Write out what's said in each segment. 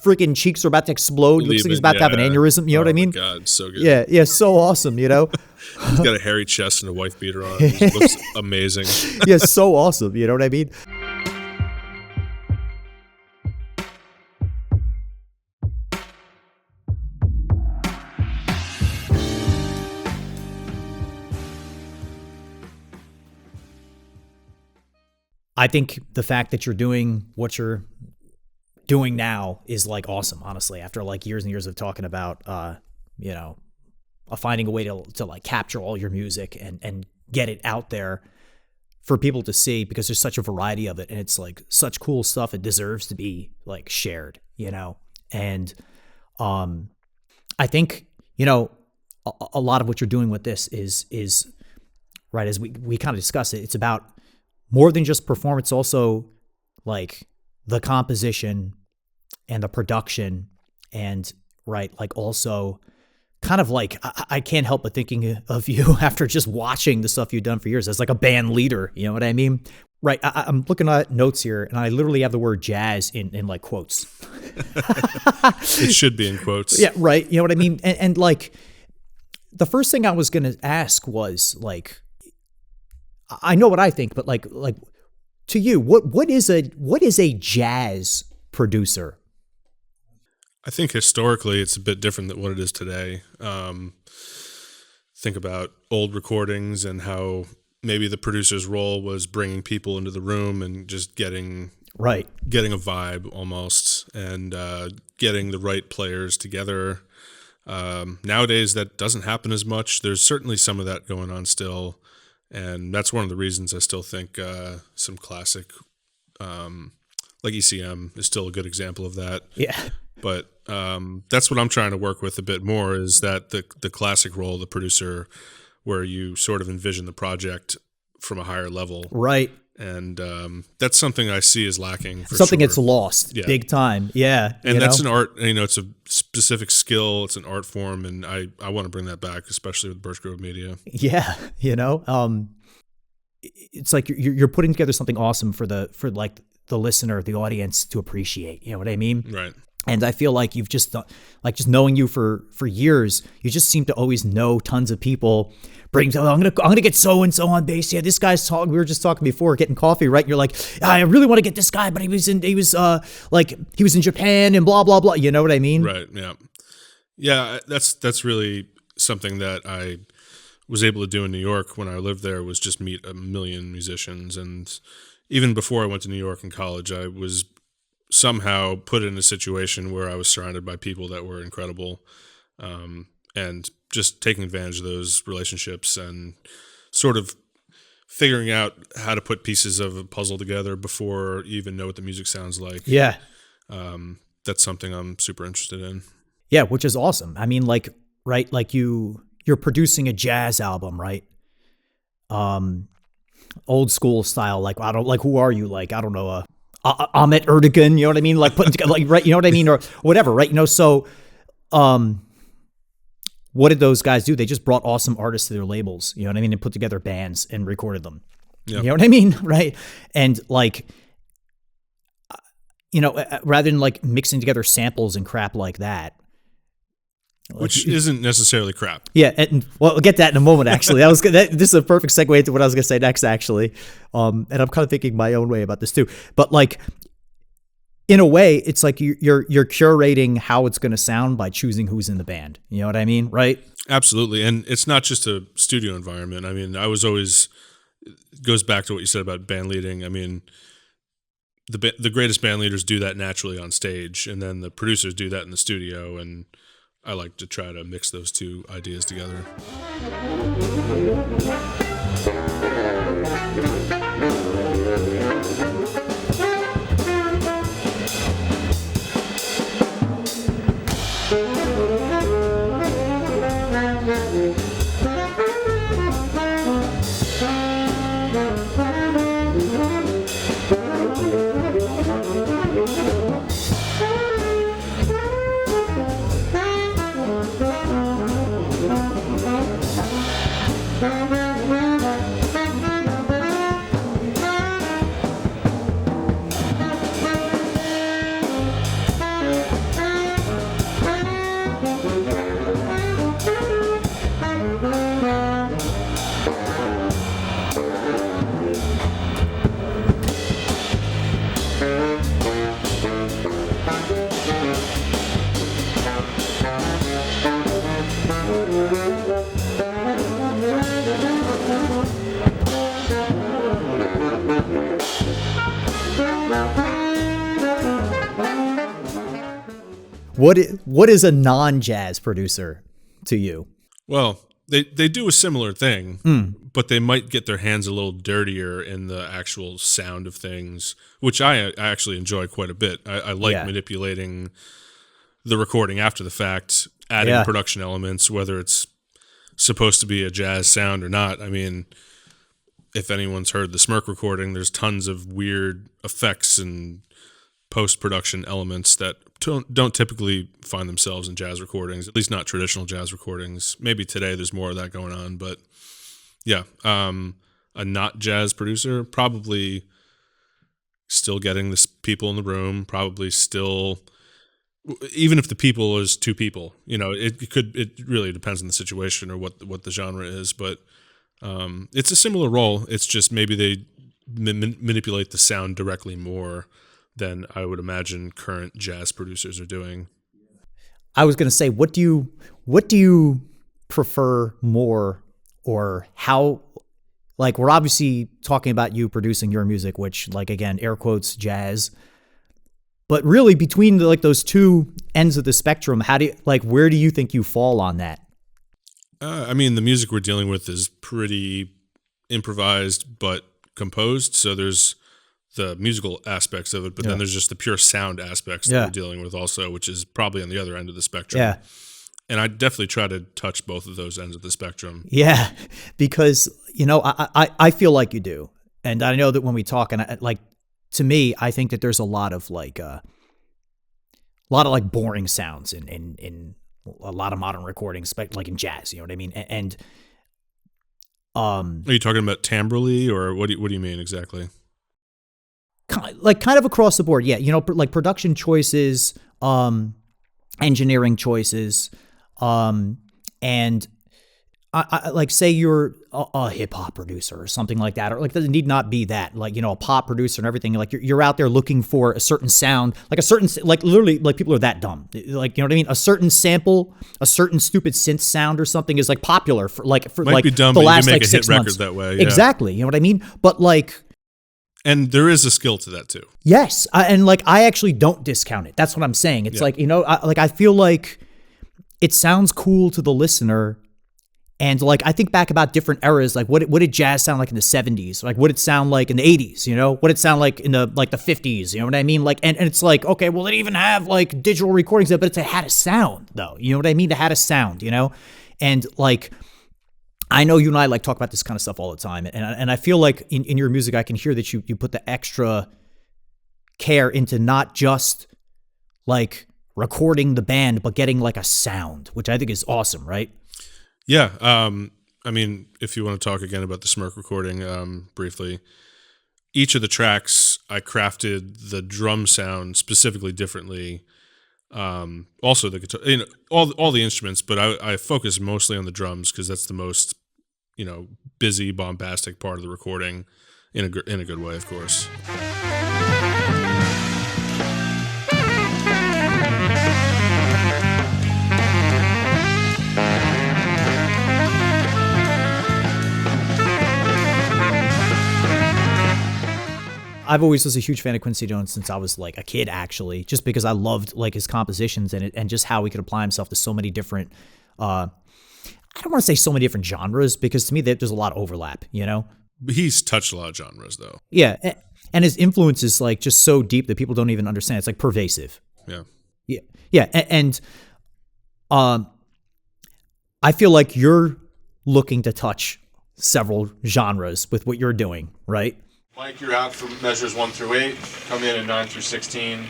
freaking cheeks are about to explode. Looks like he's about to have an aneurysm. You know what I mean? Oh my God, so good. Yeah, so awesome, you know? He's got a hairy chest and a wife beater on. He looks amazing. Yeah, so awesome, you know what I mean? I think the fact that you're doing what you're doing now is like awesome, honestly, after like years and years of talking about, finding a way to like capture all your music and get it out there for people to see, because there's such a variety of it and it's like such cool stuff. It deserves to be like shared, you know? And, I think, you know, a lot of what you're doing with this is right. As we kind of discussed it, it's about more than just performance, also like the composition and the production, and right, like also kind of like, I can't help but thinking of you after just watching the stuff you've done for years as like a band leader, you know what I mean? Right. I'm looking at notes here and I literally have the word jazz in like quotes. It should be in quotes. Yeah. Right. You know what I mean? And like the first thing I was going to ask was like, I know what I think, but like to you, what is a jazz producer? I think historically it's a bit different than what it is today. Think about old recordings and how maybe the producer's role was bringing people into the room and just getting a vibe almost, and getting the right players together. Nowadays that doesn't happen as much. There's certainly some of that going on still. And that's one of the reasons I still think some classic, like ECM is still a good example of that. Yeah. But that's what I'm trying to work with a bit more, is that the classic role of the producer, where you sort of envision the project from a higher level. Right. And that's something I see is lacking. Something that's lost big time. Yeah. And that's an art, it's a specific skill. It's an art form. And I want to bring that back, especially with Birch Grove Media. Yeah. It's like you're putting together something awesome for like the listener, the audience to appreciate. You know what I mean? Right. And I feel like you've just knowing you for years, you just seem to always know tons of people. I'm gonna get so and so on bass. Yeah, this guy's talking. We were just talking before, getting coffee, right? And you're like, I really want to get this guy, but he was in Japan and blah blah blah. You know what I mean? Right. Yeah. Yeah. That's really something that I was able to do in New York when I lived there, was just meet a million musicians. And even before I went to New York in college, I was somehow put in a situation where I was surrounded by people that were incredible, and just taking advantage of those relationships and sort of figuring out how to put pieces of a puzzle together before you even know what the music sounds like. Yeah. That's something I'm super interested in. Yeah, which is awesome. I mean, like, right, like you're producing a jazz album, right? Old school style, like, who are you? Like, I don't know, Ahmet Erdogan, you know what I mean? Like putting together, like, right, you know what I mean? Or whatever, right? So, what did those guys do? They just brought awesome artists to their labels, you know what I mean? And put together bands and recorded them. Yep. You know what I mean? Right. And like, rather than like mixing together samples and crap like that. Which isn't necessarily crap. Yeah. And we'll get that in a moment, actually. That was good. This is a perfect segue into what I was going to say next, actually. And I'm kind of thinking my own way about this too. But like, in a way, it's like you're curating how it's going to sound by choosing who's in the band. You know what I mean? Right? Absolutely. And it's not just a studio environment. I mean, it goes back to what you said about band leading. I mean, the greatest band leaders do that naturally on stage, and then the producers do that in the studio. And I like to try to mix those two ideas together. What is a non-jazz producer to you? Well, they do a similar thing, but they might get their hands a little dirtier in the actual sound of things, which I actually enjoy quite a bit. I like manipulating the recording after the fact, adding production elements, whether it's supposed to be a jazz sound or not. I mean, if anyone's heard the Smirk recording, there's tons of weird effects and post-production elements that don't typically find themselves in jazz recordings, at least not traditional jazz recordings. Maybe today there's more of that going on, but yeah, a not jazz producer, probably still getting the people in the room, probably still, even if the people is two people, it really depends on the situation or what the genre is, but it's a similar role. It's just maybe they manipulate the sound directly more than I would imagine current jazz producers are doing. I was going to say, what do you prefer more, or how, like, we're obviously talking about you producing your music, which, like, again, air quotes, jazz, but really between those two ends of the spectrum, where do you think you fall on that? I mean, the music we're dealing with is pretty improvised, but composed. So there's the musical aspects of it, but then there's just the pure sound aspects that we're dealing with also, which is probably on the other end of the spectrum. Yeah. And I definitely try to touch both of those ends of the spectrum. Yeah, because, I feel like you do. And I know that when we talk, and to me, I think that there's a lot of boring sounds in a lot of modern recordings, like in jazz, you know what I mean? And are you talking about timbrally, or what do you mean exactly? Kind of across the board, yeah. Like production choices, engineering choices, and I like, say you're a hip hop producer or something like that, or like, it need not be that, like, a pop producer and everything. Like you're out there looking for a certain sound, literally, like, people are that dumb. Like, you know what I mean? A certain sample, a certain stupid synth sound or something is like popular for Might like be dumb, the but last you can make a 6 hit months. record that way. Yeah. Exactly. You know what I mean? But and there is a skill to that too. yes. And I actually don't discount it. That's what I'm saying. It's I feel like it sounds cool to the listener. And I think back about different eras, like what did jazz sound like in the 70s? Like what did it sound like in the 80s, what did it sound like in the 50s, you know what I mean? Like, and it's like, okay, well, they even have like digital recordings, but it had a sound though. You know what I mean? It had a sound, and I know you and I talk about this kind of stuff all the time. And I feel like in your music, I can hear that you put the extra care into not just recording the band, but getting a sound, which I think is awesome, right? Yeah. I mean, if you want to talk again about the Smirk recording briefly, each of the tracks I crafted the drum sound specifically differently. Also the guitar, all the instruments, but I focus mostly on the drums because that's the most, busy, bombastic part of the recording in a good way, of course. I've always was a huge fan of Quincy Jones since I was a kid, actually, just because I loved his compositions and just how he could apply himself to so many different, I don't want to say so many different genres, because to me there's a lot of overlap, But he's touched a lot of genres though. Yeah. And his influence is just so deep that people don't even understand. It's pervasive. Yeah. Yeah. Yeah. And I feel like you're looking to touch several genres with what you're doing, right? Mike, you're out for measures 1 through 8. Come in at 9 through 16.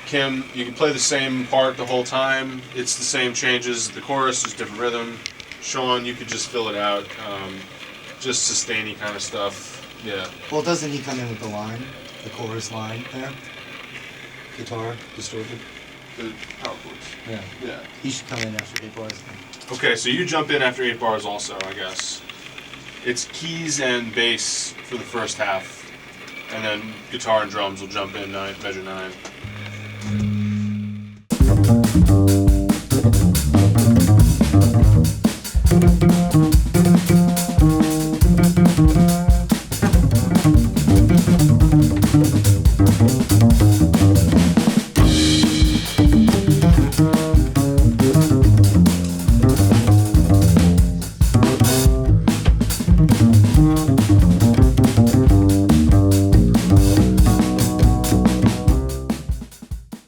Kim, you can play the same part the whole time. It's the same changes. The chorus is different rhythm. Sean, you could just fill it out. Just sustainy kind of stuff. Yeah. Well, doesn't he come in with the line, the chorus line there? Guitar distorted. The power chords. Yeah. Yeah. He should come in after 8 bars. Okay, so you jump in after 8 bars also, I guess. It's keys and bass for the first half, and then guitar and drums will jump in measure 9.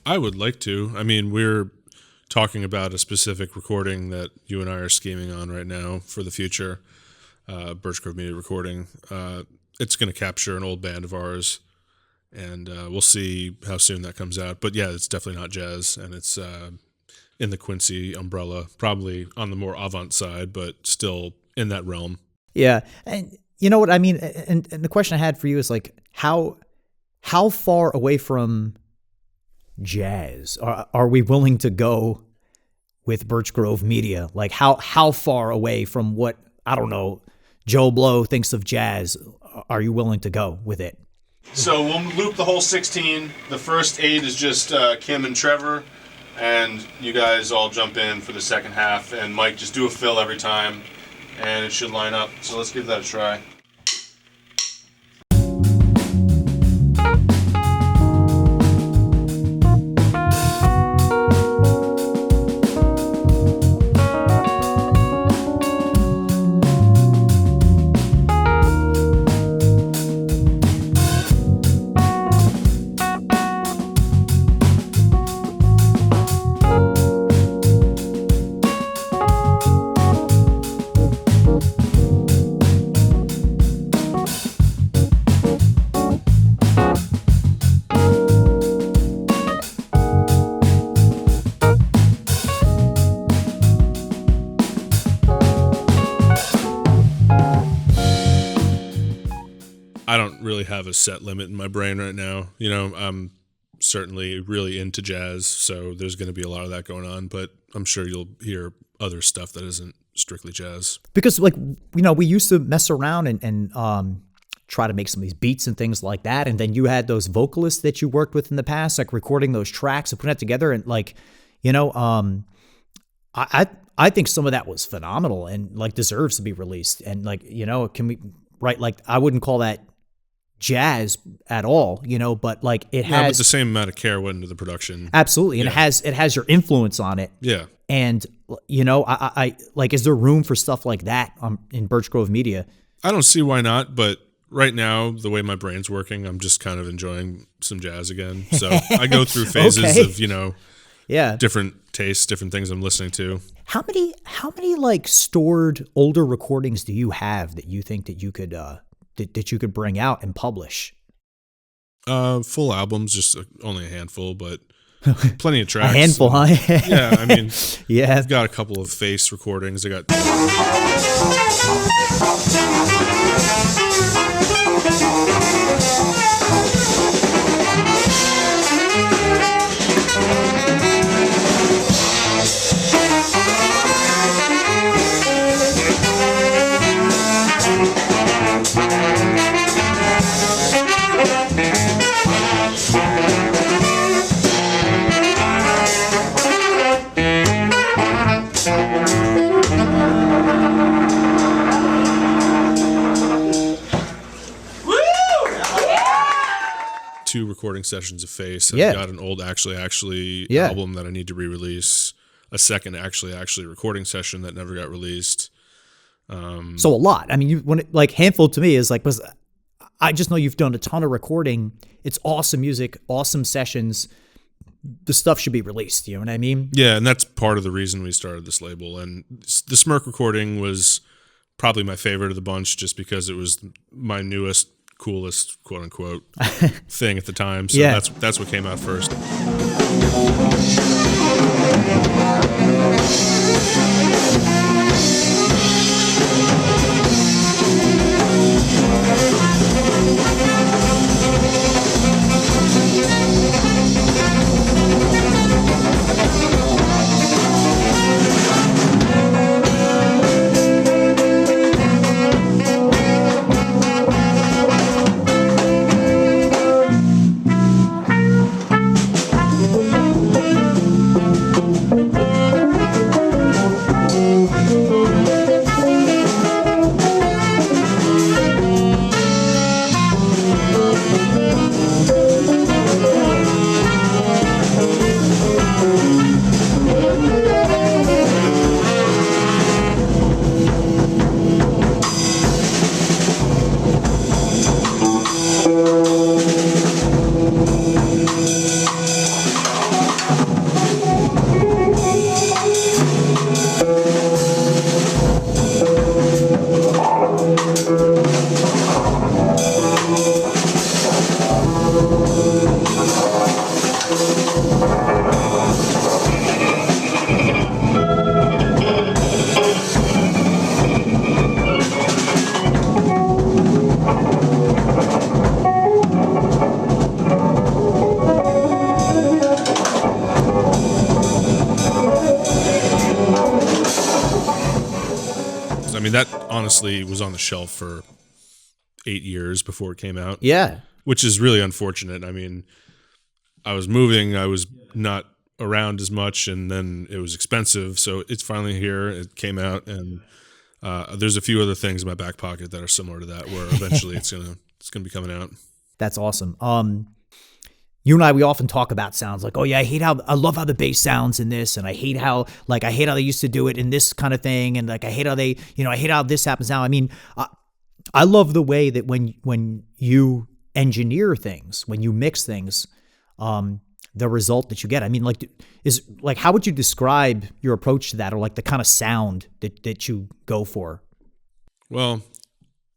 I would like to. I mean, we're talking about a specific recording that you and I are scheming on right now for the future, Birch Grove Media recording. It's going to capture an old band of ours, and we'll see how soon that comes out. But yeah, it's definitely not jazz, and it's in the Quincy umbrella, probably on the more avant side, but still in that realm. Yeah. And you know what I mean? And the question I had for you is like, how far away from jazz are we willing to go with Birch Grove Media? Like how far away from what, I don't know, Joe Blow thinks of jazz are you willing to go with it? So we'll loop the whole 16. The first 8 is just Kim and Trevor, and you guys all jump in for the second half, and Mike, just do a fill every time and it should line up. So let's give that a try. I don't really have a set limit in my brain right now. You know, I'm certainly really into jazz, so there's going to be a lot of that going on, but I'm sure you'll hear other stuff that isn't strictly jazz. Because like, you know, we used to mess around and try to make some of these beats and things like that. And then you had those vocalists that you worked with in the past, like recording those tracks and putting that together. And like, you know, I think some of that was phenomenal and like deserves to be released. And like, you know, can we, right? Like I wouldn't call that jazz at all, you know, but like it has but the same amount of care went into the production. Absolutely. And Yeah. it has your influence on it. Yeah. And, you know, I like, is there room for stuff like that in Birch Grove Media? I don't see why not, but right now, the way my brain's working, I'm just kind of enjoying some jazz again. So I go through phases Okay. of, you know, Yeah. different tastes, different things I'm listening to. How many like stored older recordings do you have that you think that you could that you could bring out and publish? Full albums, just only a handful, but plenty of tracks. A handful, huh? Yeah, I mean, Yeah. I've got a couple of face recordings. I got two recording sessions of face. Yeah. I've got an old Actually Yeah. album that I need to re-release. A second Actually recording session that never got released. So a lot. I mean, like handful to me is like, because I just know you've done a ton of recording. It's awesome music, awesome sessions. The stuff should be released. You know what I mean? Yeah, and that's part of the reason we started this label. And the Smirk recording was probably my favorite of the bunch just because it was my newest, coolest, quote unquote, thing at the time. So Yeah. that's what came out first. I mean, that honestly was on the shelf for 8 years before it came out. Yeah. Which is really unfortunate. I mean, I was moving, I was not around as much, and then it was expensive. So it's finally here. It came out, and there's a few other things in my back pocket that are similar to that, where eventually it's gonna be coming out. That's awesome. You and I, we often talk about sounds like, oh yeah, I love how the bass sounds in this, and I hate how they used to do it in this kind of thing, and like I hate how this happens now. I mean, I love the way that when you engineer things, when you mix things, the result that you get. I mean, how would you describe your approach to that, or like the kind of sound that you go for? Well,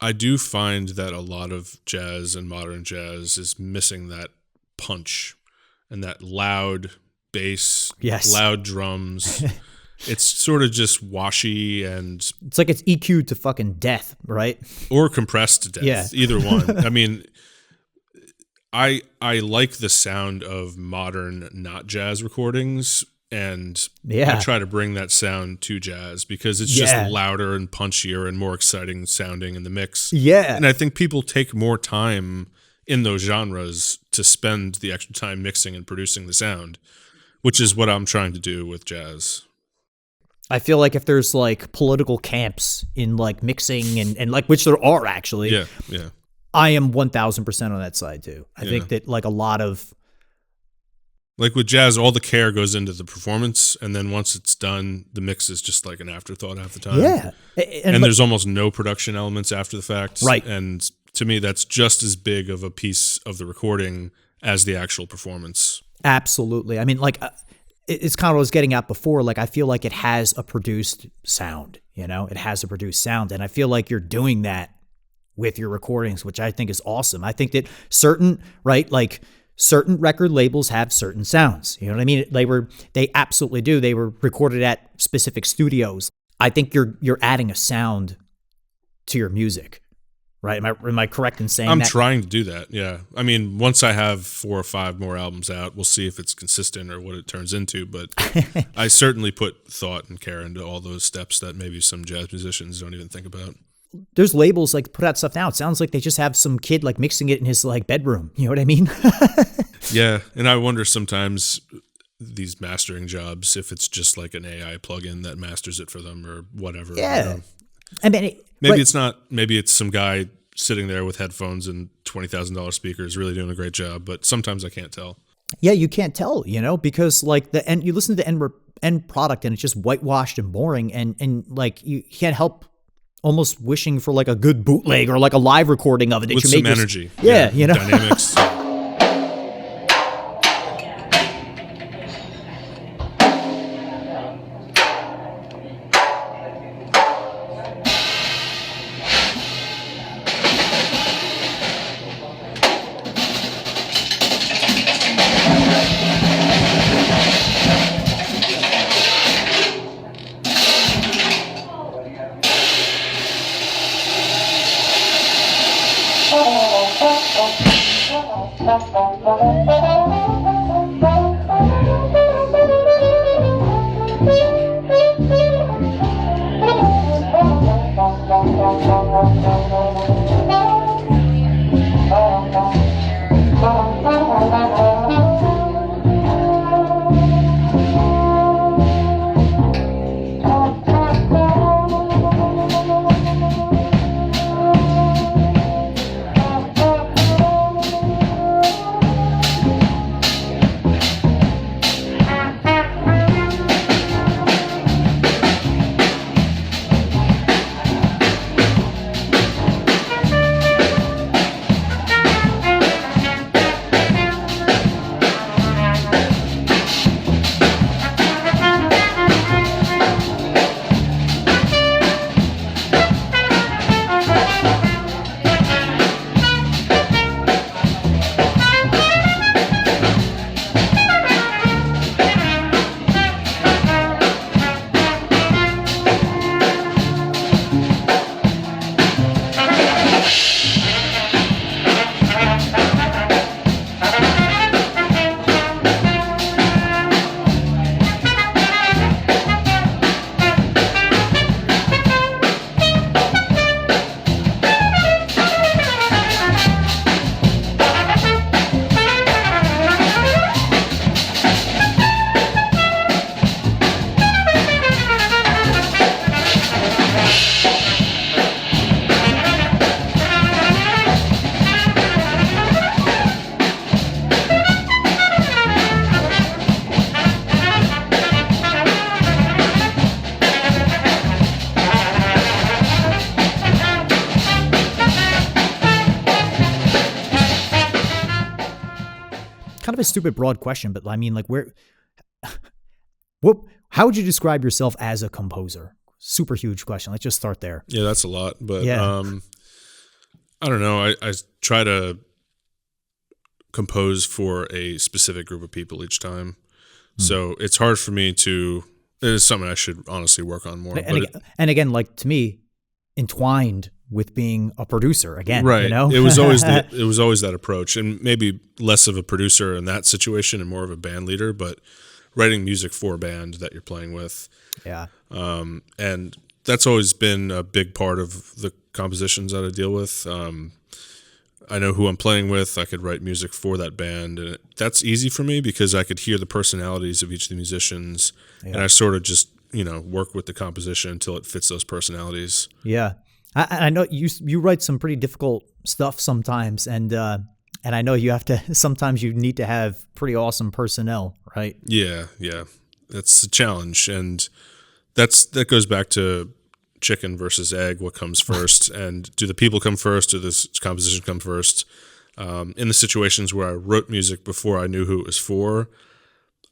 I do find that a lot of jazz and modern jazz is missing that punch and that loud bass, yes, loud drums. It's sort of just washy, and it's like it's EQ'd to fucking death, right? Or compressed to death. Yeah. Either one. I mean, I like the sound of modern not jazz recordings, and I try to bring that sound to jazz because it's just louder and punchier and more exciting sounding in the mix. Yeah. And I think people take more time in those genres to spend the extra time mixing and producing the sound, which is what I'm trying to do with jazz. I feel like if there's like political camps in like mixing and like, which there are actually. Yeah. I am 1000% on that side too. I think that like a lot of, like with jazz, all the care goes into the performance, and then once it's done, the mix is just like an afterthought half the time. Yeah. And there's almost no production elements after the fact. Right. And to me, that's just as big of a piece of the recording as the actual performance. Absolutely. I mean, like, it's kind of what I was getting at before. Like, I feel like it has a produced sound, it has a produced sound. And I feel like you're doing that with your recordings, which I think is awesome. I think that certain record labels have certain sounds. You know what I mean? They absolutely do. They were recorded at specific studios. I think you're adding a sound to your music. Right? Am I correct in saying that? I'm trying to do that, yeah. I mean, once I have 4 or 5 more albums out, we'll see if it's consistent or what it turns into, but I certainly put thought and care into all those steps that maybe some jazz musicians don't even think about. There's labels like put out stuff now. It sounds like they just have some kid like mixing it in his like bedroom. You know what I mean? Yeah, and I wonder sometimes these mastering jobs, if it's just like an AI plugin that masters it for them or whatever. Yeah. I mean, maybe it's not. Maybe it's some guy sitting there with headphones and $20,000 speakers, really doing a great job. But sometimes I can't tell. Yeah, you can't tell, because like you listen to the end product and it's just whitewashed and boring, and like you can't help almost wishing for like a good bootleg or like a live recording of it that with you some make energy. Yeah, dynamics. a stupid broad question, but I mean, like, how would you describe yourself as a composer? Super huge question. Let's just start there. Yeah, that's a lot, but Yeah. I don't know. I try to compose for a specific group of people each time. So it's hard for me to, it is something I should honestly work on more. And again, like, to me, entwined with being a producer again, right. you know? It was always that approach, and maybe less of a producer in that situation and more of a band leader, but writing music for a band that you're playing with. Yeah. And that's always been a big part of the compositions that I deal with. I know who I'm playing with. I could write music for that band, and that's easy for me because I could hear the personalities of each of the musicians, and I sort of just, work with the composition until it fits those personalities. Yeah. I know you write some pretty difficult stuff sometimes, and I know you have to, sometimes you need to have pretty awesome personnel, right? Yeah. That's a challenge, and that goes back to chicken versus egg, what comes first, and do the people come first or does composition come first? In the situations where I wrote music before I knew who it was for,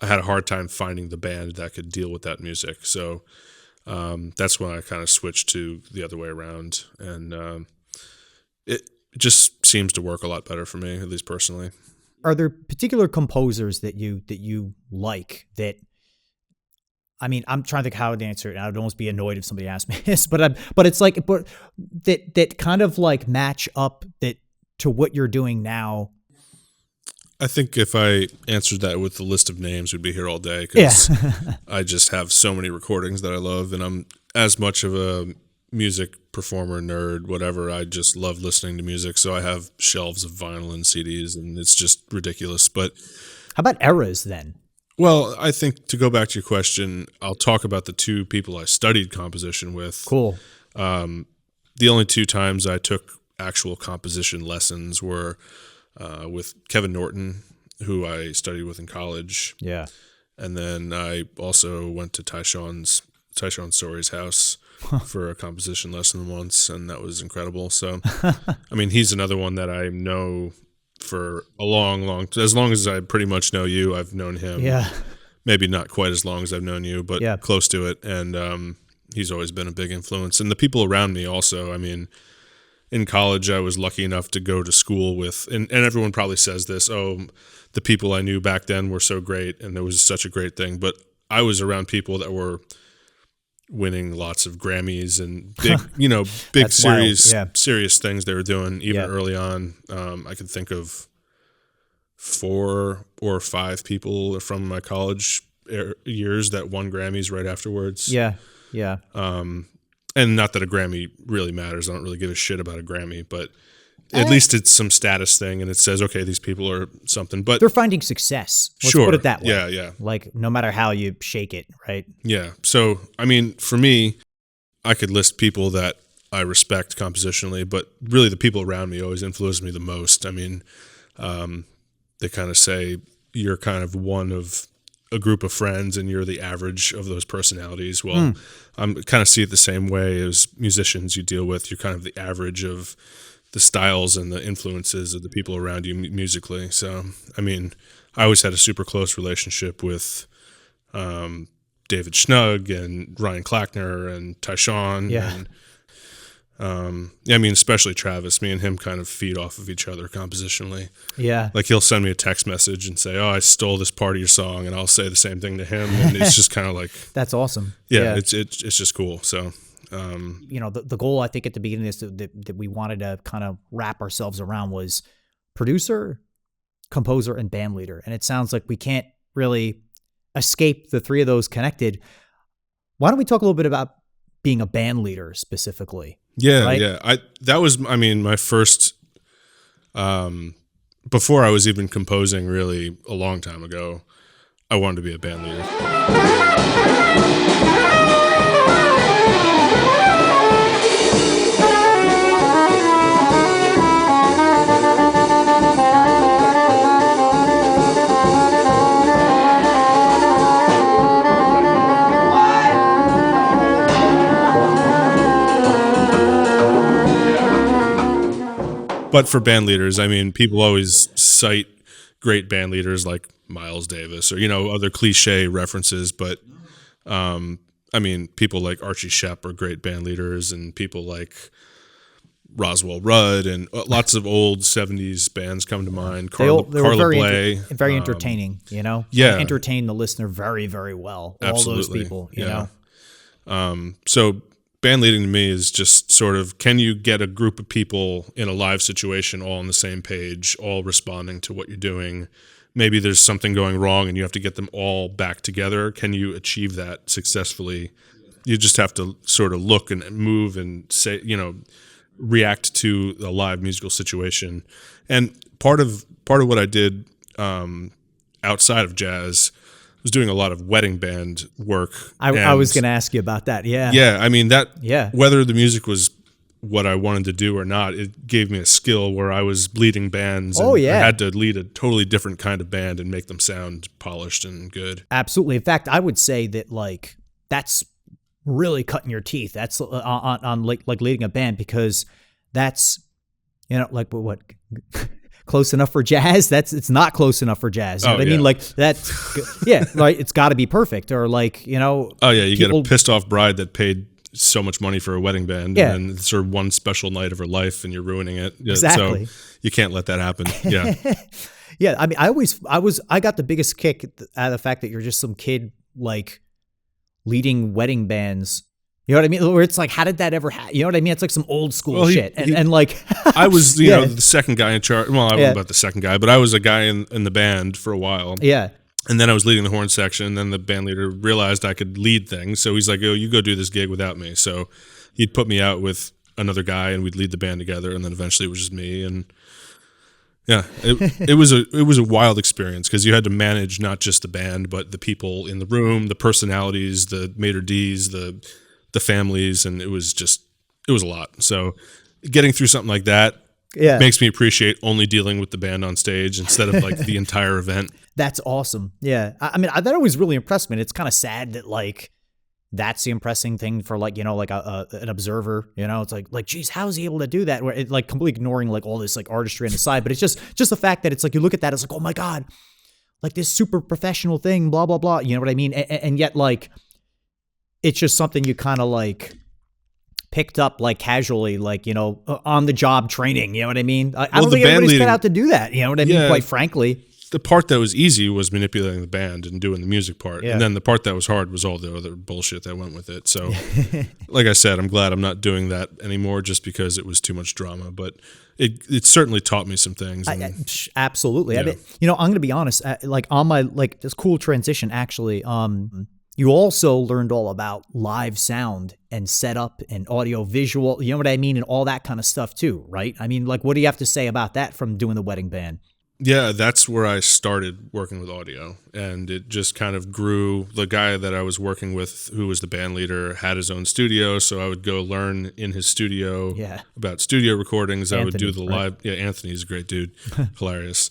I had a hard time finding the band that could deal with that music. So that's when I kind of switched to the other way around, and it just seems to work a lot better for me, at least personally. Are there particular composers that you like that? I mean, I'm trying to think how to answer it, and I'd almost be annoyed if somebody asked me this, but it's like, but that kind of like match up to what you're doing now. I think if I answered that with the list of names, we'd be here all day, because I just have so many recordings that I love, and I'm as much of a music performer, nerd, whatever. I just love listening to music, so I have shelves of vinyl and CDs, and it's just ridiculous. But how about eras then? Well, I think to go back to your question, I'll talk about the two people I studied composition with. Cool. The only two times I took actual composition lessons were with Kevin Norton, who I studied with in college. Yeah. And then I also went to Tyshawn Sorey's house for a composition lesson once, and that was incredible. So, I mean, he's another one that I know for a long, as long as I pretty much know you, I've known him. Yeah. Maybe not quite as long as I've known you, but close to it. And he's always been a big influence. And the people around me also, I mean, in college, I was lucky enough to go to school with, and everyone probably says this, the people I knew back then were so great, and it was such a great thing. But I was around people that were winning lots of Grammys and big serious things they were doing even early on. I could think of 4 or 5 people from my college years that won Grammys right afterwards. Yeah. And not that a Grammy really matters. I don't really give a shit about a Grammy, but at least it's some status thing, and it says, okay, these people are something. But they're finding success. Let's put it that way. Yeah. Like, no matter how you shake it, right? Yeah. So, I mean, for me, I could list people that I respect compositionally, but really the people around me always influence me the most. I mean, they kind of say you're kind of one of a group of friends and you're the average of those personalities. Well, I kind of see it the same way as musicians you deal with. You're kind of the average of the styles and the influences of the people around you musically. So, I mean, I always had a super close relationship with David Schnugg and Ryan Clackner and Tyshawn. Yeah. And, I mean, especially Travis. Me and him kind of feed off of each other compositionally. Yeah. Like, he'll send me a text message and say, I stole this part of your song, and I'll say the same thing to him. And it's just kind of like... That's awesome. Yeah. It's just cool. So... the goal, I think, at the beginning of this that we wanted to kind of wrap ourselves around was producer, composer, and band leader. And it sounds like we can't really escape the three of those connected. Why don't we talk a little bit about being a band leader specifically? Yeah, right? yeah. That was my first, before I was even composing really a long time ago, I wanted to be a band leader. But for band leaders, I mean, people always cite, great band leaders like Miles Davis or, other cliche references. But, I mean, people like Archie Shepp are great band leaders, and people like Roswell Rudd and lots of old 70s bands come to mind. They were Carla very Bley. very entertaining, Yeah. They entertain the listener very, very well. Absolutely. All those people, you know. So band leading to me is just sort of, can you get a group of people in a live situation all on the same page, all responding to what you're doing? Maybe there's something going wrong and you have to get them all back together. Can you achieve that successfully? You just have to sort of look and move and say, react to a live musical situation. And part of what I did outside of jazz was doing a lot of wedding band work. I was going to ask you about that. Yeah. Yeah. I mean, Yeah. whether the music was what I wanted to do or not, it gave me a skill where I was leading bands. Oh, and yeah. I had to lead a totally different kind of band and make them sound polished and good. Absolutely. In fact, I would say that like that's really cutting your teeth. That's on like leading a band, because that's, like what close enough for jazz. It's not close enough for jazz. You know what I mean? Like that's, yeah, right. It's got to be perfect, or like, Oh yeah. You get a pissed off bride that paid so much money for a wedding band, and it's sort of one special night of her life and you're ruining it. Exactly. So you can't let that happen. Yeah. Yeah. I mean, I got the biggest kick out of the fact that you're just some kid like leading wedding bands. You know what I mean? Where it's like, how did that ever happen? You know what I mean? It's like some old school shit. And like, I was, the second guy in charge. Well, I wasn't about the second guy, but I was a guy in the band for a while. Yeah. And then I was leading the horn section, and then the band leader realized I could lead things. So he's like, "Oh, you go do this gig without me." So he'd put me out with another guy, and we'd lead the band together. And then eventually it was just me. And yeah, it was a wild experience, because you had to manage not just the band, but the people in the room, the personalities, the maitre d's, the families, and it was a lot. So getting through something like that makes me appreciate only dealing with the band on stage instead of like the entire event. That's awesome. Yeah. I mean, that always really impressed me. And it's kind of sad that like, that's the impressing thing for like, like an observer, it's like, geez, how is he able to do that? Where it like completely ignoring like all this like artistry on the side, but it's just the fact that it's like, you look at that, it's like, oh my God, like this super professional thing, blah, blah, blah. You know what I mean? And yet like, it's just something you kind of like picked up like casually, like, on the job training, you know what I mean? I don't think anybody's cut out to do that. You know what I mean? Quite frankly. The part that was easy was manipulating the band and doing the music part. Yeah. And then the part that was hard was all the other bullshit that went with it. So like I said, I'm glad I'm not doing that anymore, just because it was too much drama, but it certainly taught me some things. Absolutely. Yeah. I mean, I'm going to be honest, like on my, like this cool transition, actually, you also learned all about live sound and setup and audio visual, you know what I mean? And all that kind of stuff too, right? I mean, like, what do you have to say about that from doing the wedding band? Yeah, that's where I started working with audio, and it just kind of grew. The guy that I was working with, who was the band leader, had his own studio, so I would go learn in his studio about studio recordings. Anthony, I would do the live. Right? Yeah, Anthony's a great dude, hilarious,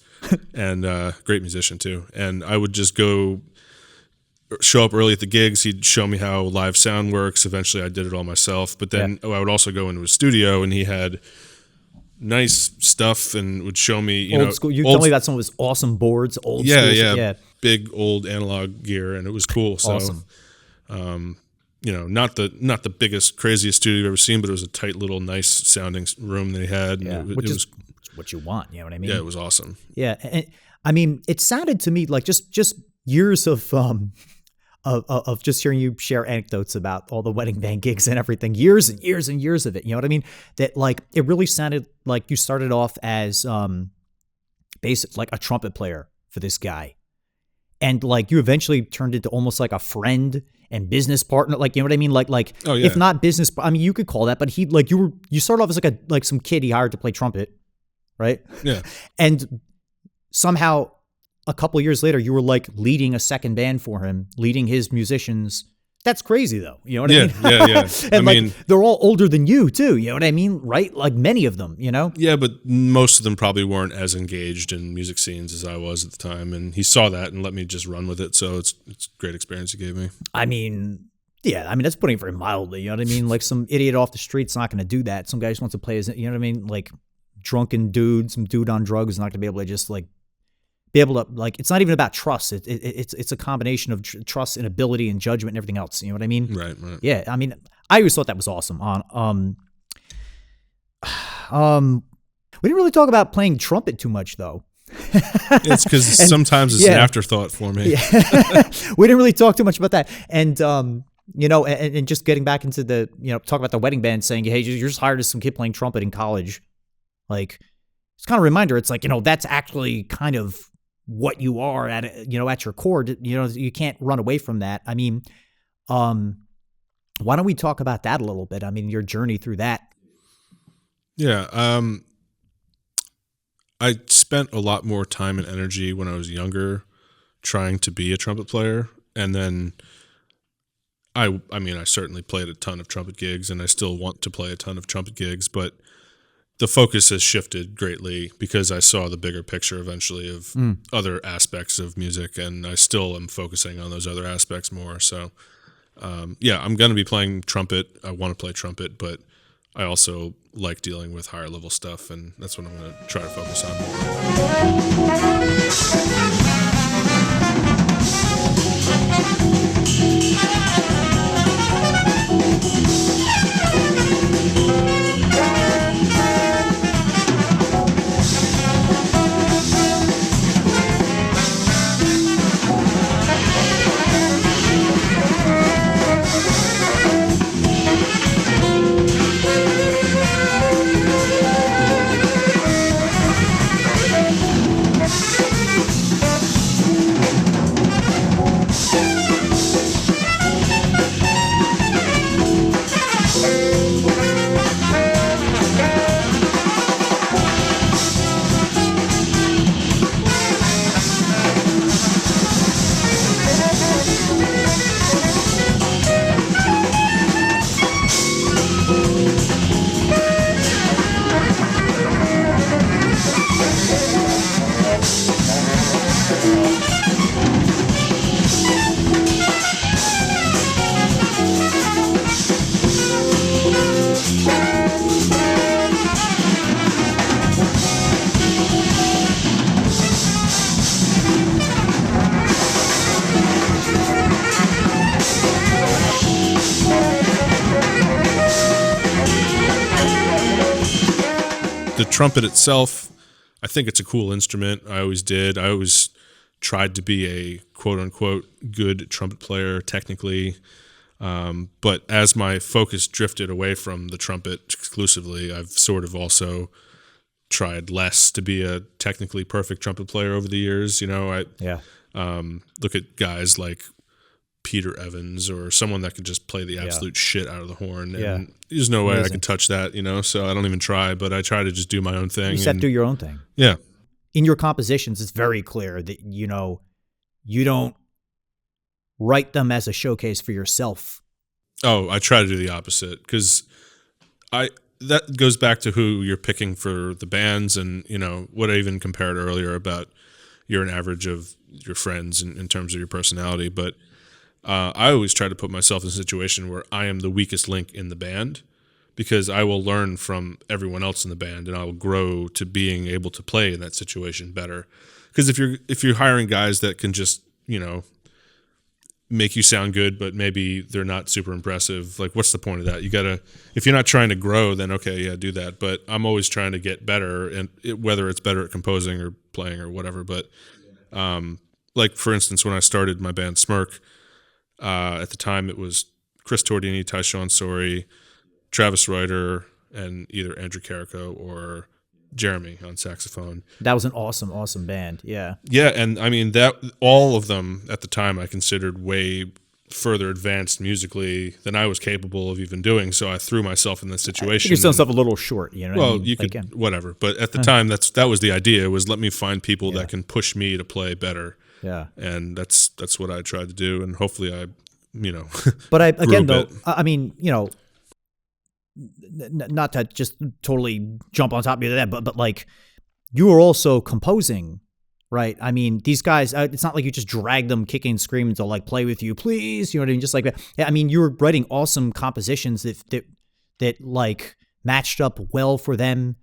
and great musician too. And I would just go show up early at the gigs. He'd show me how live sound works. Eventually, I did it all myself. But then I would also go into his studio, and he had nice stuff and would show me, old school. You told me about some of his awesome boards, old school. Yeah, big old analog gear, and it was cool. So, awesome. Not the biggest, craziest studio you've ever seen, but it was a tight little, nice sounding room that he had. Yeah, and which is what you want. You know what I mean? Yeah, it was awesome. Yeah, and I mean, it sounded to me like just years of just hearing you share anecdotes about all the wedding band gigs and everything, years and years and years of it. You know what I mean? That like, it really sounded like you started off as basic, like a trumpet player for this guy. And like, you eventually turned into almost like a friend and business partner. Like, you know what I mean? Like, oh, yeah. If not business, I mean, you could call that, but he, like, you started off as like some kid he hired to play trumpet. Right. Yeah. And somehow, a couple of years later, you were like leading a second band for him, leading his musicians. That's crazy, though. You know what I mean? Yeah. And I mean, they're all older than you, too. You know what I mean? Right? Like many of them, Yeah, but most of them probably weren't as engaged in music scenes as I was at the time. And he saw that and let me just run with it. So it's a great experience he gave me. I mean, yeah. I mean, that's putting it very mildly. You know what I mean? Like some idiot off the street's not going to do that. Some guy just wants to play his, you know what I mean? Like drunken dude, some dude on drugs is not going to be able to just like be able to, like, it's not even about trust. It's a combination of trust and ability and judgment and everything else. You know what I mean? Right. Yeah. I mean, I always thought that was awesome. We didn't really talk about playing trumpet too much, though. It's because sometimes it's an afterthought for me. Yeah. We didn't really talk too much about that. And, and just getting back into the, talk about the wedding band saying, hey, you're just hired as some kid playing trumpet in college. Like, it's kind of a reminder. It's like, that's actually kind of what you are at your core. You can't run away from that. I mean, why don't we talk about that a little bit? I mean, your journey through that. Yeah. I spent a lot more time and energy when I was younger trying to be a trumpet player. And then I certainly played a ton of trumpet gigs, and I still want to play a ton of trumpet gigs, but the focus has shifted greatly because I saw the bigger picture eventually of other aspects of music, and I still am focusing on those other aspects more. So, I'm going to be playing trumpet. I want to play trumpet, but I also like dealing with higher level stuff, and that's what I'm going to try to focus The trumpet itself, I think it's a cool instrument. I always did. I always tried to be a quote-unquote good trumpet player technically. But as my focus drifted away from the trumpet exclusively, I've sort of also tried less to be a technically perfect trumpet player over the years. Look at guys like Peter Evans or someone that could just play the absolute shit out of the horn. And there's no way I could touch that, so I don't even try, but I try to just do my own thing. You just have to do your own thing. Yeah. In your compositions, it's very clear that, you don't write them as a showcase for yourself. Oh, I try to do the opposite because that goes back to who you're picking for the bands and, what I even compared earlier about you're an average of your friends in terms of your personality. But I always try to put myself in a situation where I am the weakest link in the band because I will learn from everyone else in the band and I will grow to being able to play in that situation better. Because if you're hiring guys that can just, make you sound good, but maybe they're not super impressive, like what's the point of that? You gotta, if you're not trying to grow, then okay, yeah, do that. But I'm always trying to get better, and whether it's better at composing or playing or whatever. But like for instance, when I started my band Smirk, at the time it was Chris Tordini, Tyshawn Sori, Travis Reuter, and either Andrew Carrico or Jeremy on saxophone. That was an awesome, awesome band. Yeah. Yeah, and I mean that all of them at the time I considered way further advanced musically than I was capable of even doing. So I threw myself in this situation. You're selling stuff a little short, you know. Well, I mean? You could whatever, but at the time that was the idea, was let me find people that can push me to play better. Yeah. And that's what I tried to do, and hopefully I, But I mean, not to just totally jump on top of you that, but like you were also composing, right? I mean, these guys, it's not like you just drag them kicking and screaming to like play with you, please. You know what I mean? Just like that. Yeah, I mean, you were writing awesome compositions that like matched up well for them.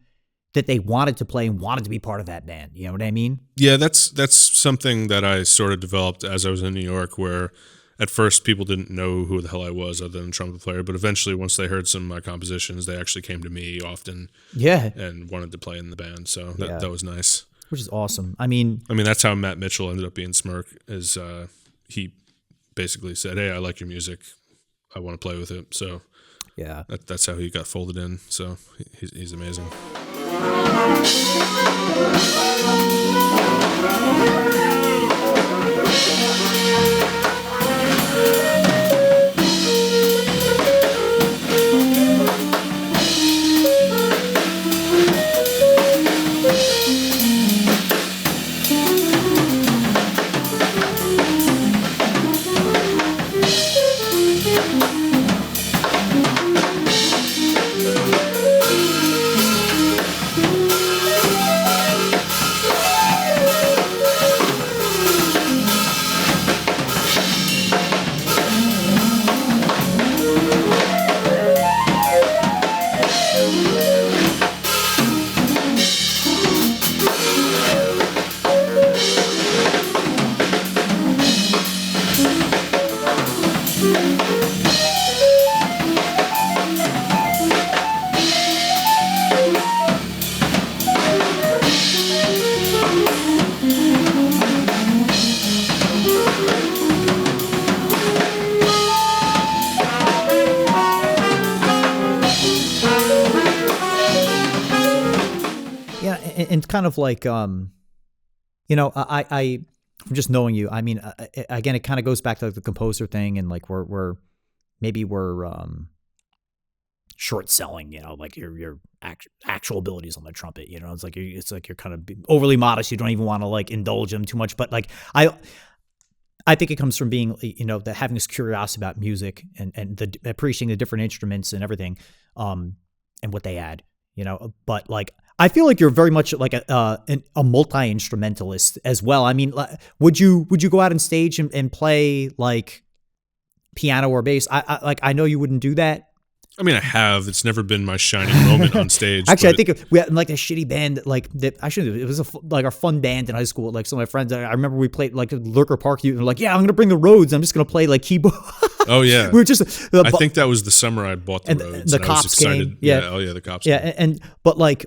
that they wanted to play and wanted to be part of that band. You know what I mean? Yeah, that's something that I sort of developed as I was in New York, where at first people didn't know who the hell I was other than a trumpet player, but eventually once they heard some of my compositions, they actually came to me often Yeah. and wanted to play in the band. So that was nice. Which is awesome. I mean, that's how Matt Mitchell ended up being Smirk, is he basically said, "Hey, I like your music. I want to play with it." So yeah. that's how he got folded in. So he's amazing. And kind of like, I from just knowing you, I mean, again, it kind of goes back to like the composer thing, and like we're short selling, like your actual abilities on the trumpet. It's like you're kind of overly modest. You don't even want to like indulge them too much. But like I think it comes from being, having this curiosity about music and appreciating the different instruments and everything, and what they add. But like, I feel like you're very much like a multi-instrumentalist as well. I mean, would you go out on stage and play like piano or bass? I know you wouldn't do that. I mean, I have. It's never been my shining moment on stage. Actually, I think we had like a shitty band like that. Actually, it was like our fun band in high school. Like some of my friends, I remember we played like Lurker Park. And they're like, "Yeah, I'm gonna bring the Rhodes. I'm just gonna play like keyboard." Oh yeah, we were just. I think that was the summer I bought the Rhodes. The cops came. Yeah. Oh yeah, the cops. Yeah, came. But like,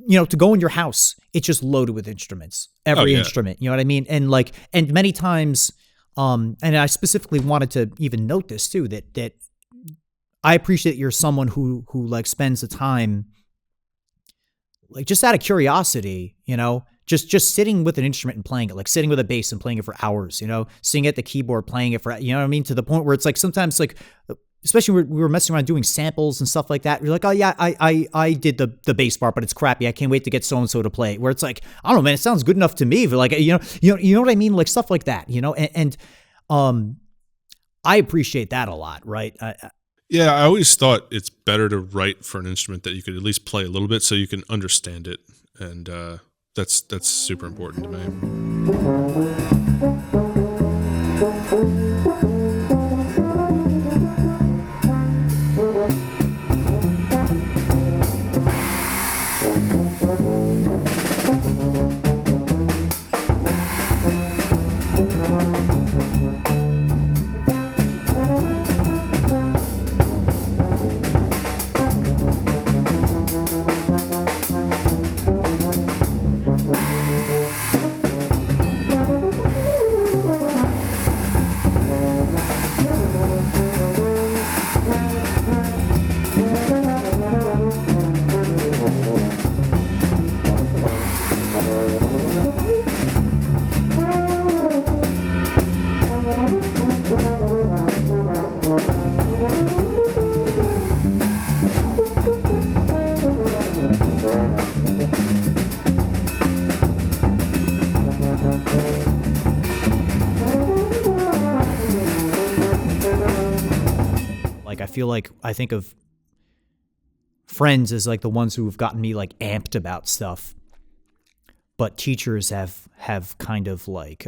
to go in your house, it's just loaded with instruments. Every instrument. You know what I mean? And like, and many times, and I specifically wanted to even note this too, that I appreciate you're someone who like spends the time, like just out of curiosity, just sitting with an instrument and playing it, like sitting with a bass and playing it for hours, sitting at the keyboard, playing it for, what I mean? To the point where it's like sometimes like, especially we were messing around doing samples and stuff like that. You're like, oh yeah, I did the bass part, but it's crappy. I can't wait to get so-and-so to play it. Where it's like, I don't know, man, it sounds good enough to me. But like, you know what I mean? Like stuff like that, and I appreciate that a lot. Right. Yeah, I always thought it's better to write for an instrument that you could at least play a little bit so you can understand it, and that's super important to me. I think of friends as like the ones who have gotten me like amped about stuff, but teachers have kind of like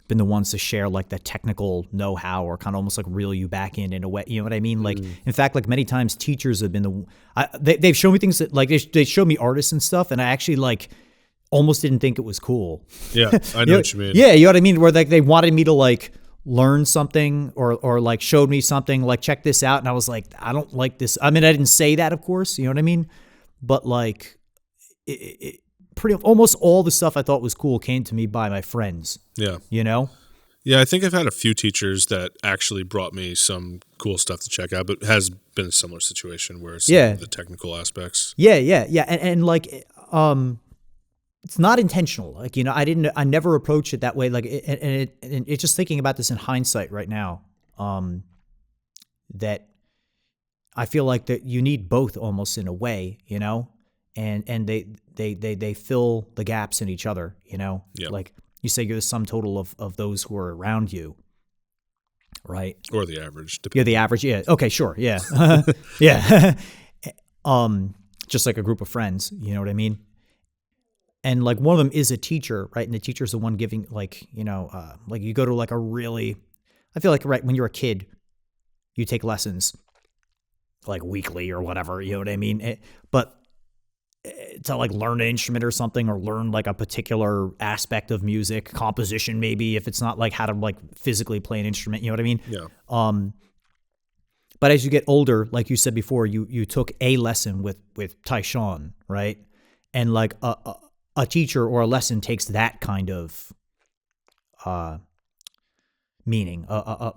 been the ones to share like the technical know-how or kind of almost like reel you back in a way. You know what I mean? Like, in fact, like many times teachers have been they've shown me things that like they showed me artists and stuff, and I actually like almost didn't think it was cool. Yeah, I know what you mean. Yeah, you know what I mean? Where like they wanted me to like learn something or like showed me something like check this out, and I was like, I don't like this. I mean, I didn't say that, of course. You know what I mean? But like, pretty almost all the stuff I thought was cool came to me by my friends. Yeah. You know? Yeah, I think I've had a few teachers that actually brought me some cool stuff to check out, but it has been a similar situation where it's the technical aspects. Yeah. And like, it's not intentional. Like, you know, I never approached it that way. Like, and it's just thinking about this in hindsight right now, that I feel like that you need both almost in a way, you know? And they fill the gaps in each other, you know? Yeah. Like you say, you're the sum total of those who are around you, right? Or the average. You're the average, yeah. Okay, sure, yeah. Yeah. Just like a group of friends, you know what I mean? And like one of them is a teacher, right? And the teacher's the one giving like, you know, like you go to like I feel like right when you're a kid, you take lessons like weekly or whatever, you know what I mean? But to like learn an instrument or something, or learn like a particular aspect of music, composition maybe, if it's not like how to like physically play an instrument, you know what I mean? Yeah. But as you get older, like you said before, you took a lesson with Tyshawn, right? And like a teacher or a lesson takes that kind of meaning,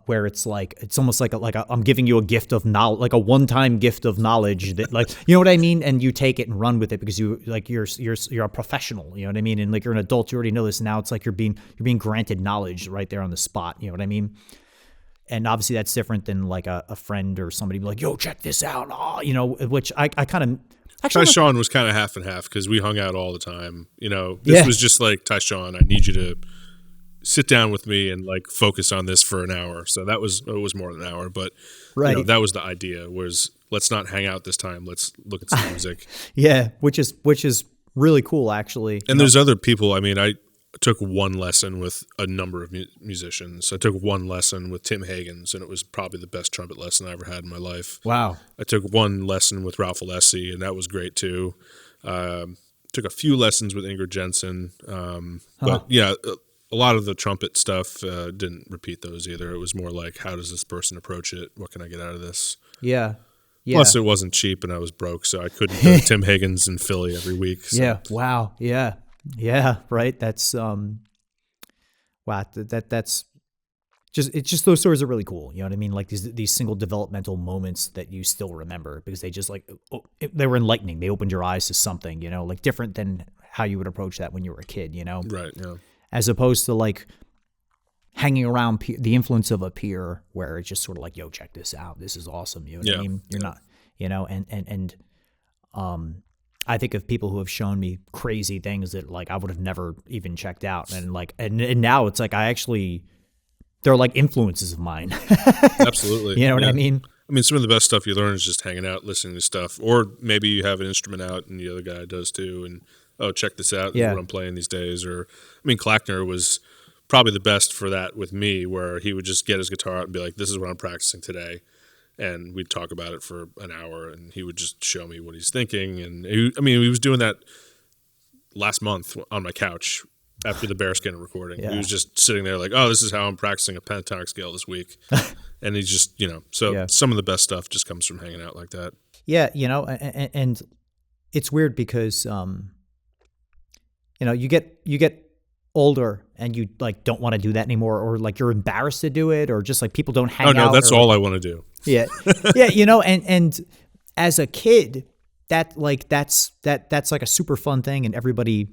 where it's like it's almost like I'm giving you a gift of knowledge, like a one-time gift of knowledge that, like, you know what I mean, and you take it and run with it because you like you're a professional, you know what I mean, and like you're an adult, you already know this. Now it's like you're being granted knowledge right there on the spot, you know what I mean. And obviously that's different than like a friend or somebody be like, yo, check this out, you know, which I kind of. Tyshawn was kind of half and half because we hung out all the time. You know, this was just like, Tyshawn, I need you to sit down with me and like focus on this for an hour. So it was more than an hour, but right. You know, that was the idea, was let's not hang out this time. Let's look at some music. Yeah. Which is really cool, actually. And there's other people. I mean, I took one lesson with a number of musicians. I took one lesson with Tim Hagens, and it was probably the best trumpet lesson I ever had in my life. Wow. I took one lesson with Ralph Alessi, and that was great too. Took a few lessons with Ingrid Jensen. But yeah, a lot of the trumpet stuff didn't repeat those either. It was more like, how does this person approach it? What can I get out of this? Yeah. Plus, it wasn't cheap, and I was broke, so I couldn't go to Tim Hagens in Philly every week. So. Yeah. Wow. Yeah. Yeah. Right. That's wow. That's just those stories are really cool. You know what I mean? Like these single developmental moments that you still remember because they just like they were enlightening. They opened your eyes to something. You know, like different than how you would approach that when you were a kid. You know. Right. Yeah. As opposed to like hanging around the influence of a peer where it's just sort of like, yo, check this out. This is awesome. You know what I mean? You're not, you know, and I think of people who have shown me crazy things that like I would have never even checked out. And like, and now it's like, they're like influences of mine. Absolutely. You know what I mean? I mean, some of the best stuff you learn is just hanging out, listening to stuff, or maybe you have an instrument out and the other guy does too. And, oh, check this out. This is what I'm playing these days. Or, I mean, Clackner was probably the best for that with me, where he would just get his guitar out and be like, this is what I'm practicing today. And we'd talk about it for an hour, and he would just show me what he's thinking. And he was doing that last month on my couch after the Bearskin recording. Yeah. He was just sitting there like, oh, this is how I'm practicing a pentatonic scale this week. And he's just, you know, so some of the best stuff just comes from hanging out like that. Yeah, you know, and it's weird because, you know, you get older and you like don't want to do that anymore, or like you're embarrassed to do it, or just like people don't hang out. Oh no, that's all I want to do. Yeah. Yeah, you know, and as a kid, that's like a super fun thing, and everybody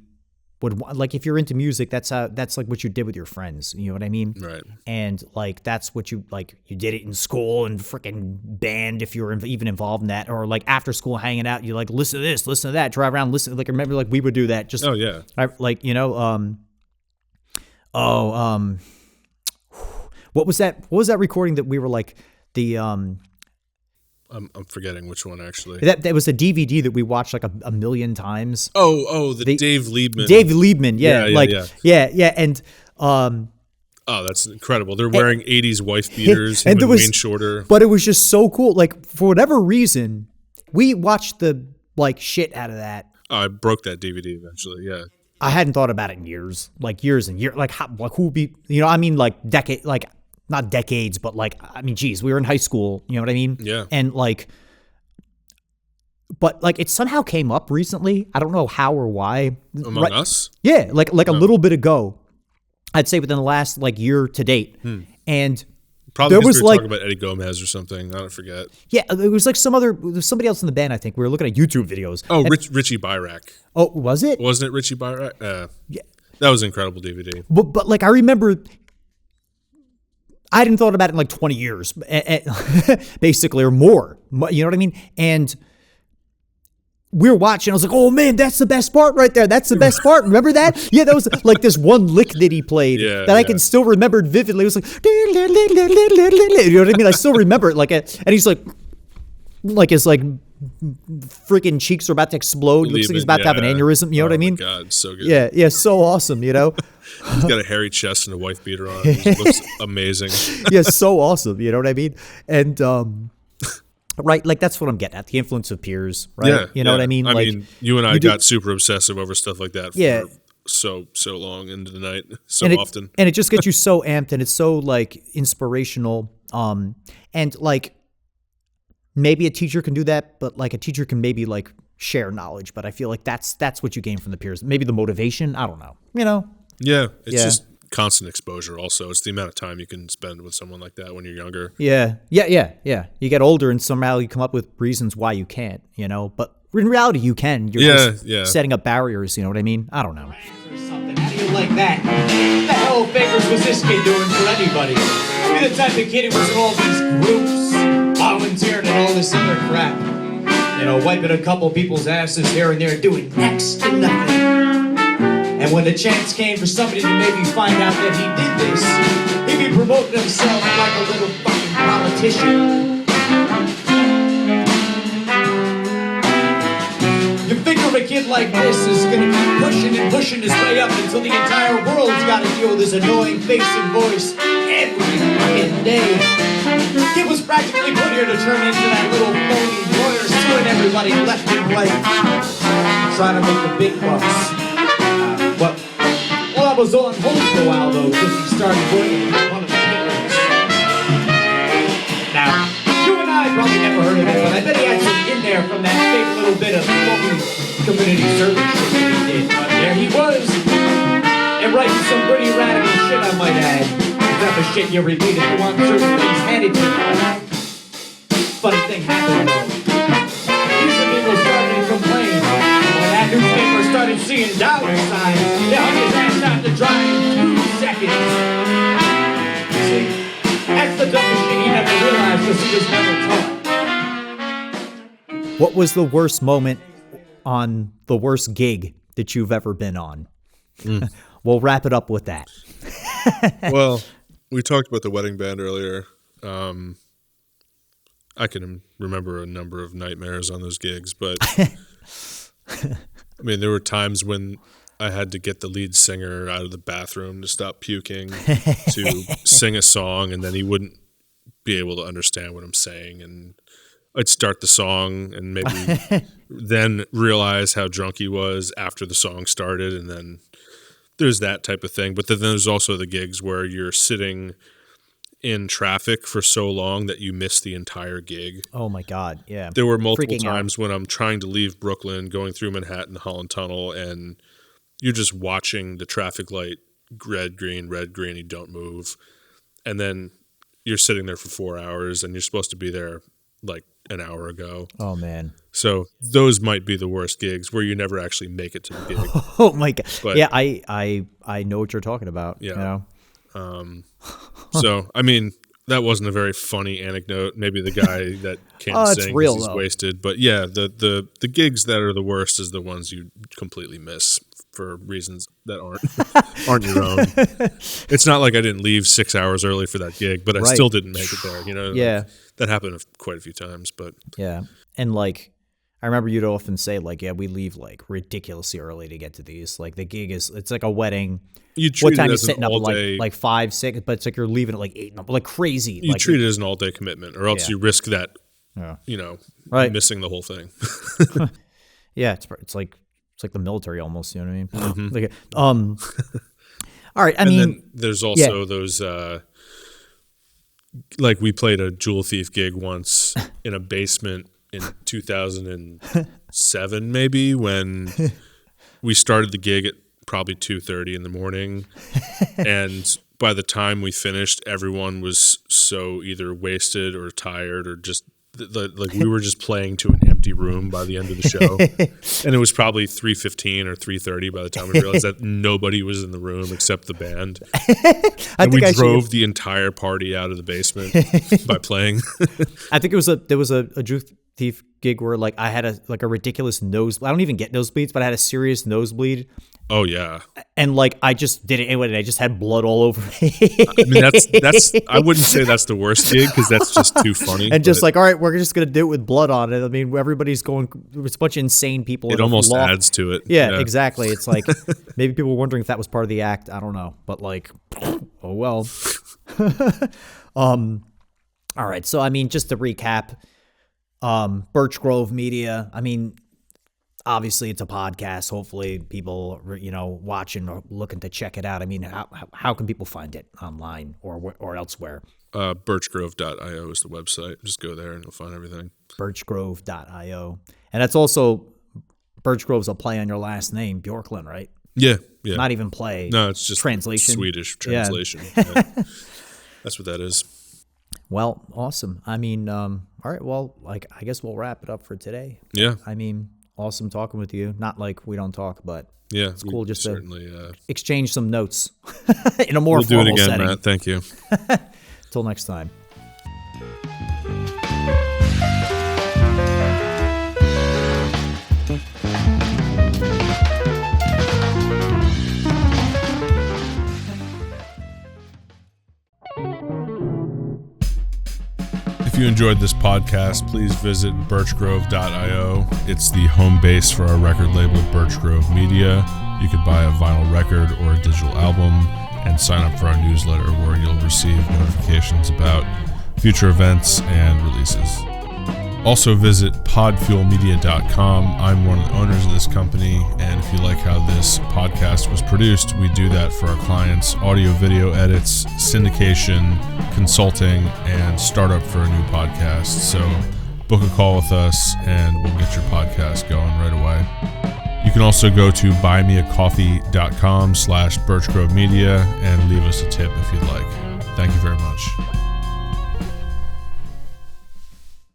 would like, if you're into music, that's like what you did with your friends, you know what I mean? Right. And like that's what you did it in school and freaking band if you were even involved in that, or like after school hanging out, you like listen to this, listen to that, drive around, listen. Like remember, like we would do that. Just like, you know, what was that? What was that recording that we were like the I'm forgetting which one actually. That was a DVD that we watched like a million times. Oh, the Dave Liebman. Dave Liebman, yeah. And Oh, that's incredible. They're wearing 80s wife beaters and and Wayne Shorter. But it was just so cool. Like, for whatever reason, we watched the shit out of that. I broke that DVD eventually, yeah. I hadn't thought about it in years. Like, years and years. Like, who would be, I mean, like, not decades, but geez, we were in high school, you know what I mean? Yeah. And but it somehow came up recently. I don't know how or why. Among us? Yeah, like a little bit ago. I'd say within the last year to date. And probably there because was we were talking about Eddie Gomez or something. I don't forget. Yeah, it was somebody else in the band, I think. We were looking at YouTube videos. Oh, Richie Byrack. Oh, was it? Wasn't it Richie Byrack? Yeah. That was an incredible DVD. But I remember I hadn't thought about it in 20 years, basically, or more. You know what I mean? And we were watching. I was like, "Oh man, that's the best part right there. That's the best part." Remember that? Yeah, that was this one lick that he played that I can still remember vividly. It was you know what I mean? I still remember it. And he's his freaking cheeks are about to explode. Looks like he's about to have an aneurysm. You know what I mean? Oh my God, so good. Yeah, so awesome. He's got a hairy chest and a wife beater on. He looks amazing. Yeah, so awesome. You know what I mean? And right, that's what I'm getting at. The influence of peers, right? Yeah, you know what I mean? I mean, you and I got super obsessive over stuff like that for so long into the night, often. And it just gets you so amped, and it's so inspirational. And maybe a teacher can do that, but a teacher can maybe share knowledge. But I feel like that's what you gain from the peers. Maybe the motivation. I don't know. Yeah, it's just constant exposure. Also, it's the amount of time you can spend with someone like that when you're younger. Yeah. You get older, and somehow you come up with reasons why you can't. But in reality, you can. You're just setting up barriers. You know what I mean? I don't know. How do you like that? What the hell favors was this kid doing for anybody? Be the type of kid who was in all these groups, volunteering and all this other crap. Wiping a couple people's asses here and there, doing next to nothing. And when the chance came for somebody to maybe find out that he did this, he'd be promoting himself like a little fucking politician. You figure a kid like this is gonna keep pushing and pushing his way up until the entire world's gotta deal with his annoying face and voice every fucking day. Kid was practically put here to turn into that little phony lawyer suing everybody left and right, trying to make the big bucks. Well, I was on hold for a while though, because he started working with one of the killers. Now, you and I probably never heard of it, but I bet he had some in there from that fake little bit of community service shit that he did. But there he was, and writing some pretty radical shit, I might add. The type of shit you repeat if you want certain things handed to you. Funny thing happened though. These people started to complain. When that newspaper started seeing dollar signs, they hung his ass out to dry in 2 seconds. See, that's the dumbest shit he never realized because he was never taught. What was the worst moment on the worst gig that you've ever been on? We'll wrap it up with that. Well, we talked about the wedding band earlier. I can remember a number of nightmares on those gigs, but I mean, there were times when I had to get the lead singer out of the bathroom to stop puking to sing a song, and then he wouldn't be able to understand what I'm saying, and I'd start the song and maybe then realize how drunk he was after the song started, and then there's that type of thing. But then there's also the gigs where you're sitting in traffic for so long that you miss the entire gig. Oh my God, yeah. There were multiple times when I'm trying to leave Brooklyn, going through Manhattan, Holland Tunnel, and you're just watching the traffic light, red, green, you don't move. And then you're sitting there for 4 hours and you're supposed to be there like an hour ago. Oh man. So those might be the worst gigs where you never actually make it to the gig. Oh my God. But, yeah, I know what you're talking about. Yeah. You know? So, I mean, that wasn't a very funny anecdote. Maybe the guy that can't sing real, is though. wasted. But yeah, the gigs that are the worst is the ones you completely miss for reasons that aren't your own. It's not like I didn't leave 6 hours early for that gig, but I still didn't make it there. You know, Yeah. that happened quite a few times. But yeah, and I remember you'd often say like, yeah, we leave like ridiculously early to get to these. Like the gig it's like a wedding. You What treat time it you as an setting up? all-day. Like 5, 6, but it's like you're leaving at like 8, like crazy. You like, treat it as an all-day commitment, or else Yeah. you risk that, Yeah. right, missing the whole thing. Yeah, it's like the military almost. You know what I mean? Mm-hmm. Like, all right. I And mean, then there's also those, like we played a Jewel Thief gig once in a basement in 2007, maybe, when we started the gig at probably 2:30 in the morning, and by the time we finished, everyone was so either wasted or tired or just like we were just playing to an empty room by the end of the show, and it was probably 3:15 or 3:30 by the time we realized that nobody was in the room except the band. And we drove the entire party out of the basement by playing. I think there was a Jewel Thief gig where like I had a ridiculous nose. I don't even get nosebleeds, but I had a serious nosebleed. Oh yeah, And like I just did it anyway, and I just had blood all over me. I mean that's I wouldn't say that's the worst gig because that's just too funny. And just like, all right, we're just gonna do it with blood on it. I mean, everybody's going. It's a bunch of insane people. It almost adds to it. Yeah, exactly. It's like maybe people were wondering if that was part of the act. I don't know, but like, oh well. All right. So I mean, just to recap, Birch Grove Media. I mean, obviously it's a podcast. Hopefully people, watching or looking to check it out. I mean, how can people find it online or elsewhere? Birchgrove.io is the website. Just go there and you'll find everything. Birchgrove.io. And that's also, Birch Grove's a play on your last name, Bjorklund, right? Yeah. Not even play. No, it's just translation. Swedish translation. Yeah. That's what that is. Well, awesome. I mean, all right. Well, like, I guess we'll wrap it up for today. Yeah. I mean, awesome talking with you. Not like we don't talk, but yeah, it's cool just certainly, to exchange some notes in a more we'll formal do it again, setting. Matt. Thank you. Till next time. If you enjoyed this podcast, please visit birchgrove.io. It's the home base for our record label, Birch Grove Media. You can buy a vinyl record or a digital album and sign up for our newsletter where you'll receive notifications about future events and releases. Also visit podfuelmedia.com. I'm one of the owners of this company, and if you like how this podcast was produced, we do that for our clients: audio, video edits, syndication, consulting, and startup for a new podcast. So book a call with us and we'll get your podcast going right away. You can also go to buymeacoffee.com/Birch Grove Media and leave us a tip if you'd like. Thank you very much.